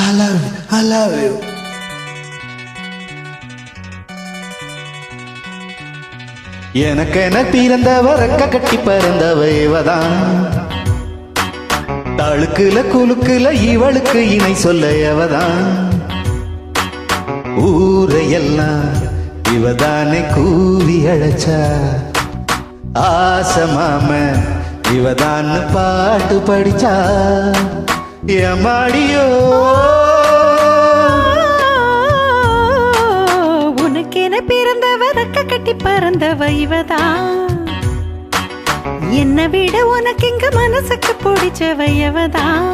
I love you, I love you. எனக்கென பிறந்தவ ரெக்க கட்டி பறந்தவ இவதான். தழுக்குல குலுக்குல இவளுக்கு இணை சொல்ல எவதான். ஊரையெல்லாம் இவதானே கூவி அழைச்சா. ஆசமாம இவதான் பாட்டு படிச்சா. எமாடியோ உனக்கென பிறந்தவ ரெக்க கட்டி பறந்தவ இவதான். என்னை விட உனக்கு இங்க மனசுக்கு பிடிச்சவ இவதான்.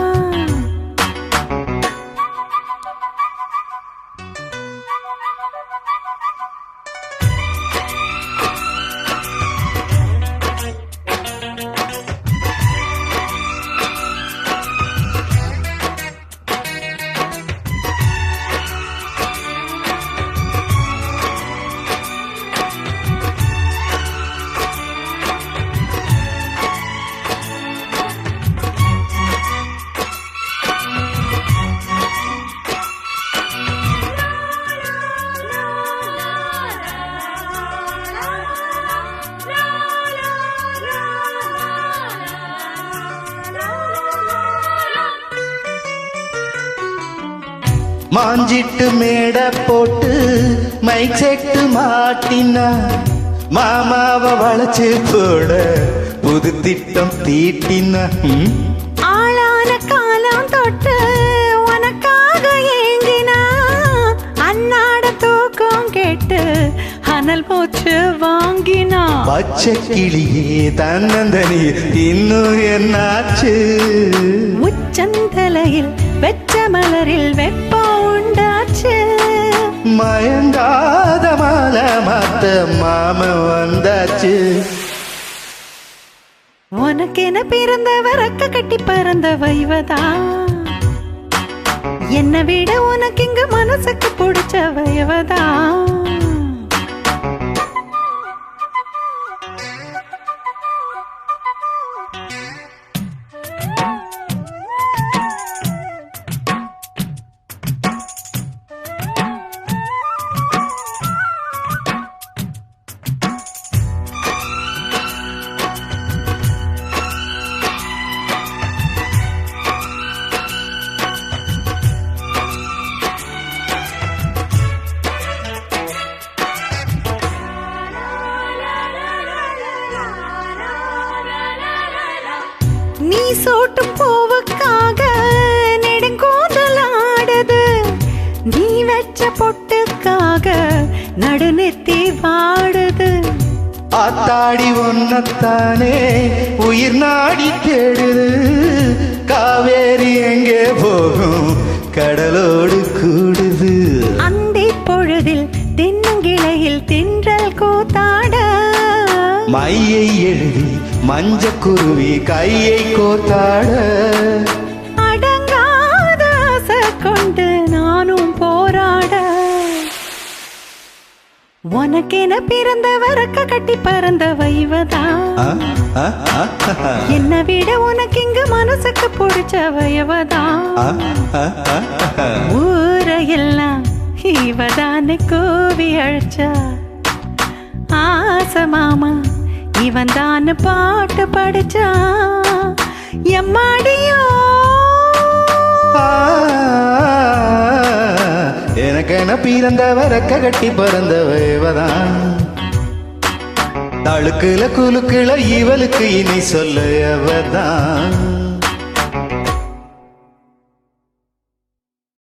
மாஞ்சிட்டு மேட போட்டு மைக் செட்டு மாட்டினா. மாமாவ வளைச்சு போட புது திட்டம் தீட்டினா. ஆளான காலம் தொட்டு உனக்காக ஏங்கினா. அன்னாட தூக்கம் கேட்டு அனல் மூச்சு வாங்கினா. பச்சை கிளியே தன்னந்தனி இன்னும் என்னாச்சு. உச்சந்தலையில் வெச்ச மலரில் வெப்பம் உண்டாச்சு. மயங்காத மாலை மாத்த மாம வந்தாச்சு. உனக்கென பிறந்தவ ரெக்க கட்டி பறந்தவ இவதான். என்னை விட உனக்கு இங்க மனசுக்கு பிடிச்சவ இவதான். நீ சோட்டும் பூவுக்காக நெடுங்கோதலாடுது. நீ வச்ச பொட்டுக்காக நடுநெத்தி வாடுது. ஆத்தாடி ஒன்னத்தானே உயிர் நாடி தேடுது. காவேரி எங்கே போகும் கடலோடு கூடுது. அந்தி பொழுதில் தென்னங்கிளையில் தின்றல் கூத்தாட. மையை எழுதி மஞ்ச குருவி கையை கோத்தாட. அடங்காத ஆசை கொண்டு நானும் போராட. உனக்கென பிறந்தவ ரெக்க கட்டி பறந்தவ இவதான். என்னை விட உனக்கு இங்க மனசுக்கு பிடிச்சவ இவதான். ஊரையெல்லாம் இவதானே கூவி அழைச்சா. ஆசை மாமா இவன் தான் பாட்டு படிச்சா. எம்மாடியோ எனக்கென பிறந்தவ ரெக்க கட்டி பறந்தவ இவதான். தழுக்குல குலுக்குல இவளுக்கு இனி சொல்ல அவதான்.